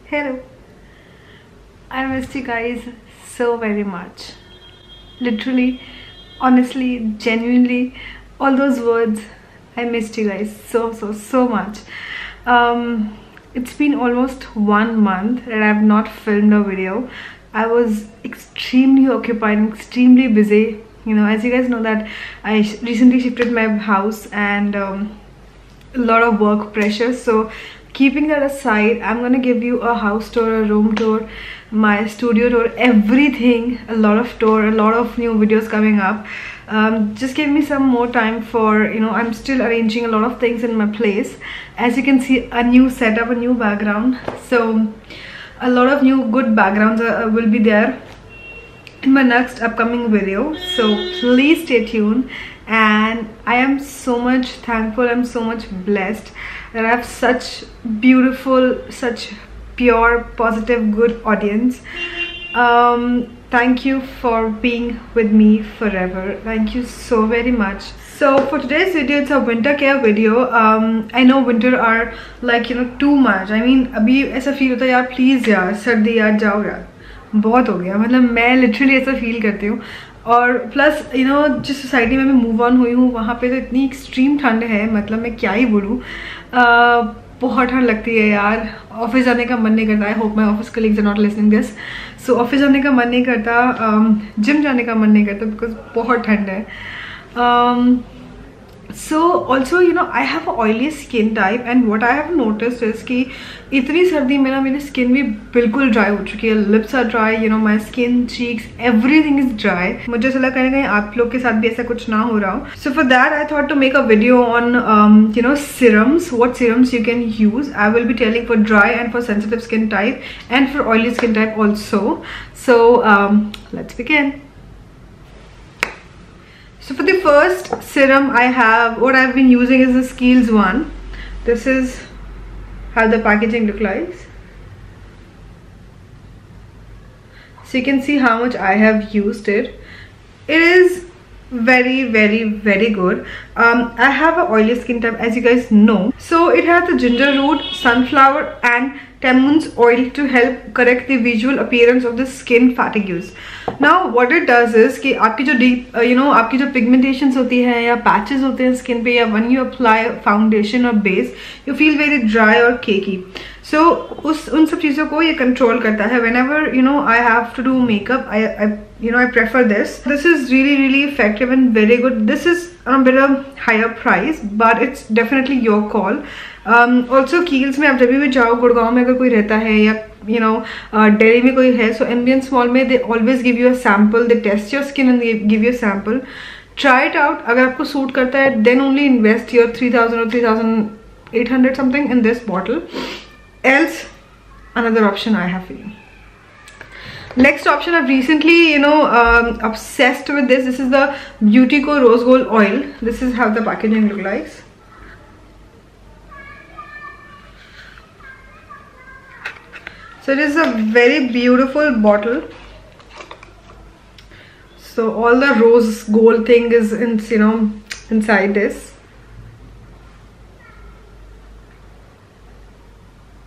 Hello. I missed you guys so very much. Literally, honestly, genuinely, all those words, I missed you guys so much. It's been almost 1 month that I've not filmed a video. I was extremely occupied and extremely busy. You know, as you guys know that I recently shifted my house and a lot of work pressure. So keeping that aside, I'm gonna give you a house tour, a room tour, my studio tour, everything, a lot of tour, a lot of new videos coming up. Just give me some more time for, you know, I'm still arranging a lot of things in my place. As you can see, a new setup, a new background, so a lot of new good backgrounds will be there in my next upcoming video, so please stay tuned. And I am so much thankful, I'm so much blessed that I have such beautiful, such pure, positive, good audience. Thank you for being with me forever. Thank you so very much. So for today's video, it's a winter care video. I know winter are like, you know, too much. I mean, अभी ऐसा feel होता है यार, please यार, सर्दी यार, जाओ यार, बहुत हो गया. मतलब मैं literally ऐसा feel करती हूँ. और प्लस यू नो जिस सोसाइटी में मैं मूव ऑन हुई हूँ वहाँ पे तो इतनी एक्सट्रीम ठंड है, मतलब मैं क्या ही बोलूँ. बहुत ठंड लगती है यार. ऑफिस जाने का मन नहीं करता. I hope my office colleagues are not listening this. So office जाने का मन नहीं करता, जिम जाने का मन नहीं करता बिकॉज बहुत ठंड है. So also, you know, I have an oily skin type and what I have noticed is कि इतनी सर्दी में ना मेरी skin भी बिल्कुल dry हो चुकी है. Lips are dry, you know, my skin, cheeks, everything is dry. मुझे ऐसा लगा कहीं आप लोग के साथ भी ऐसा कुछ ना हो रहा हो. So for that I thought to make a video on you know, serums, what serums you can use. I will be telling for dry and for sensitive skin type and for oily skin type also. So let's begin. So for the first serum I have, what I've been using is the Skills one. This is how the packaging looks like. So you can see how much I have used it. It is very good. I have an oily skin type, as you guys know. So it has the ginger root, sunflower and tamun's oil to help correct the visual appearance of the skin fatigues. Now what it does is कि आपकी जो deep you know, आपकी जो pigmentations होती है या patches होते हैं skin पे, या when you apply foundation or base you feel very dry or cakey. So उन सब चीज़ों को ये control करता है. Whenever you know I have to do makeup, I prefer this. This is really effective and very good. This is a bit of higher price, but it's definitely your call. Also Kiehl's में आप जब भी जाओ, गुड़गांव में अगर कोई रहता है या you know Delhi में कोई है, so Ambience Mall में they always give you a sample. They test your skin and they give you a sample. Try it out. अगर आपको सूट करता है, then only invest your 3000 or 3800 something in this bottle. Else another option I have for you. Next option, I've recently, you know, obsessed with this. This is the Beautyco Rose Gold Oil. This is how the packaging looks like. So it is a very beautiful bottle. So all the rose gold thing is in, you know, inside this.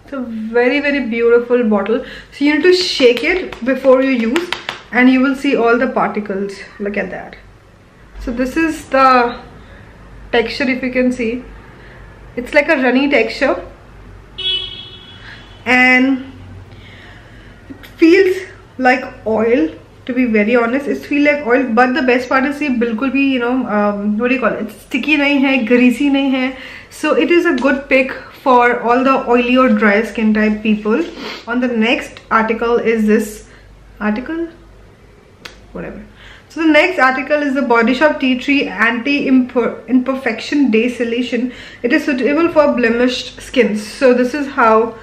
It's a very beautiful bottle. So you need to shake it before you use and you will see all the particles. Look at that. So this is the texture, if you can see. It's like a runny texture and it feels like oil. To be very honest, it feels like oil, but the best part is ये बिल्कुल भी, you know, what do you call it, it's sticky नहीं है, greasy नहीं है. So it is a good pick for all the oily or dry skin type people. On the next article is this article, whatever. So the next article is the Body Shop Tea Tree Anti-Imperfection Day Solution. It is suitable for blemished skin. So this is how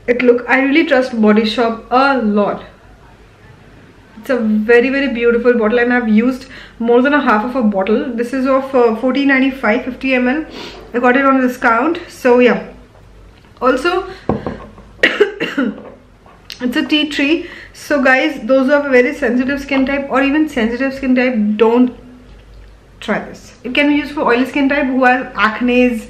it looks. I really trust Body Shop a lot. It's a very beautiful bottle and I've used more than a half of a bottle. This is of 14.95, 50 ml. I got it on discount. So yeah. Also it's a tea tree. So guys, those who have a very sensitive skin type or even sensitive skin type, don't try this. It can be used for oily skin type who have acne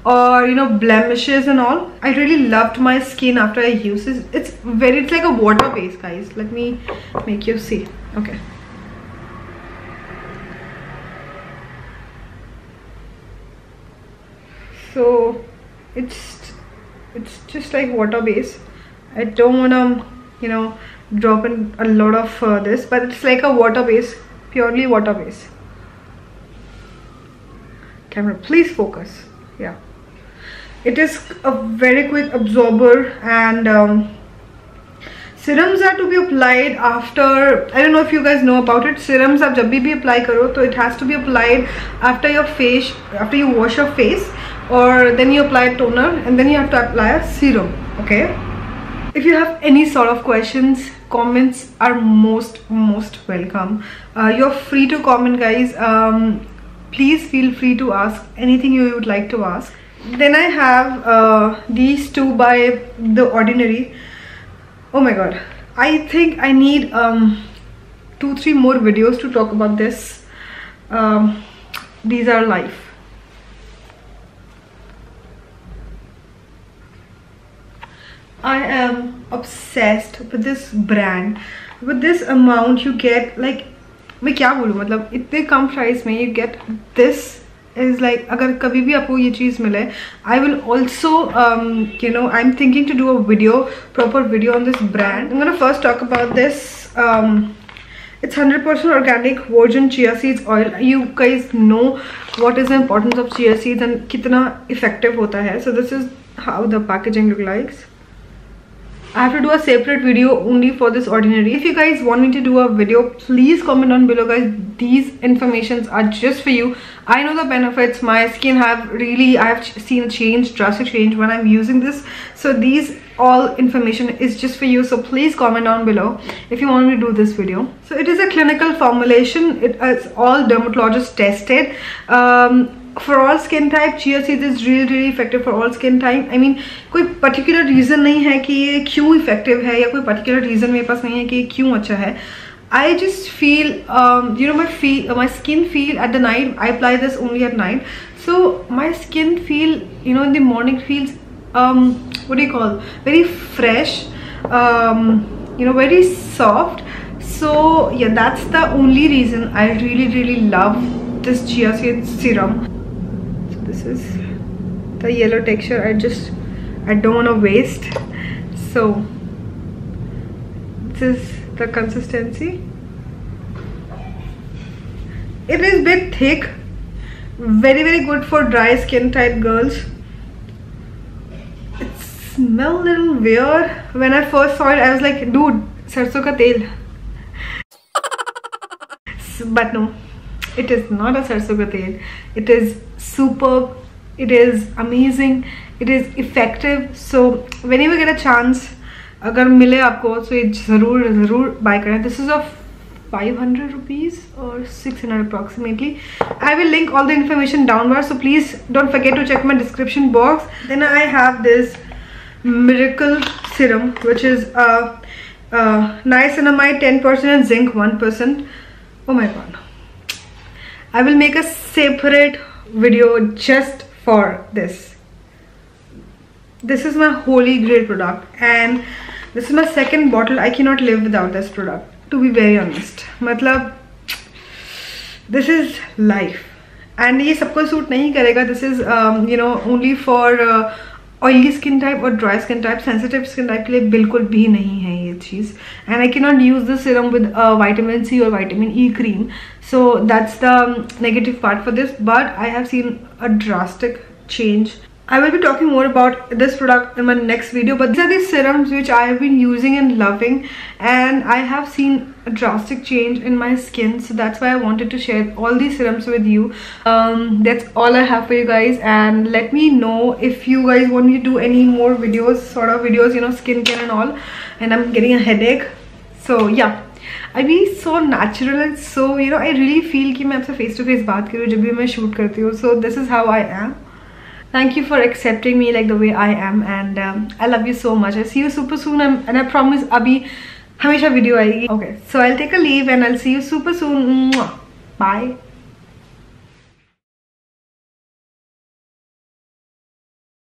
or blemishes and all. I really loved my skin after I used this. It's like a water base, guys. Let me make you see. Okay, so it's just like water base. I don't want to drop in a lot of this, but it's like a water base, purely water base. Camera, please focus. Yeah, it is a very quick absorber, and serums are to be applied after, I don't know if you guys know about it, serums आप जब भी apply करो तो it has to be applied after your face, after you wash your face, or then you apply a toner and then you have to apply a serum. Okay, if you have any sort of questions, comments are most welcome. You're free to comment, guys. Please feel free to ask anything you would like to ask. Then I have these two by the Ordinary. Oh my god, I think I need 2-3 more videos to talk about this. These are life. I am obsessed with this brand. With this amount you get, like, मैं क्या बोलूँ, मतलब इतने कम price में you get this is like, अगर कभी भी आपको ये चीज़ मिले, I will also I'm thinking to do a video, proper video on this brand. I'm gonna first talk about this. It's 100% organic virgin chia seeds oil. You guys know what is the importance of chia seeds and कितना effective होता है. So this is how the packaging looks like. I have to do a separate video only for this Ordinary. If you guys want me to do a video, please comment down below, guys. These informations are just for you. I know the benefits. My skin I have seen a change, drastic change when I'm using this. So these all information is just for you. So please comment down below if you want me to do this video. So it is a clinical formulation. It is all dermatologist tested. For all skin type, chia seeds is really effective for all skin type. I mean, कोई particular reason नहीं है कि ये क्यों effective है, या कोई particular reason मेरे पास नहीं है कि ये क्यों अच्छा है. I just feel, my skin feel at the night. I apply this only at night, so my skin feel, in the morning feels, what do you call, very fresh, very soft. So yeah, that's the only reason I really love this chia seed serum. This is the yellow texture. I don't want to waste. So this is the consistency. It is a bit thick, very good for dry skin type girls. It smells a little weird. When I first saw it, I was like, dude, sarson ka tel. But no, it is not a sarson ka tel. It is superb, it is amazing, it is effective. So whenever you get a chance, अगर मिले आपको, so ये ज़रूर buy करें. This is of 500 rupees or 600 approximately. I will link all the information downwards, so please don't forget to check my description box. Then I have this miracle serum, which is niacinamide 10% and zinc 1%. Oh my god, I will make a separate video just for this. This is my holy grail product, and this is my second bottle. I cannot live without this product, to be very honest. मतलब this is life, and ये सबको suit नहीं करेगा. This is only for oily skin type or dry skin type. Sensitive skin type के लिए बिल्कुल भी नहीं है ये चीज़. And I cannot use this serum with vitamin C or vitamin E cream. So that's the negative part for this. But I have seen a drastic change. I will be talking more about this product in my next video, but these are the serums which I have been using and loving, and I have seen a drastic change in my skin. So that's why I wanted to share all these serums with you. That's all I have for you guys, and let me know if you guys want me to do any more videos, sort of videos, skincare and all. And I'm getting a headache, so yeah, I be so natural and so I really feel कि मैं आपसे face to face बात करूँ जब भी मैं shoot करती हूँ. So this is how I am. Thank you for accepting me like the way I am, and I love you so much. I'll see you super soon, and I promise abhi hamesha video aayegi. Okay, so I'll take a leave and I'll see you super soon. Bye.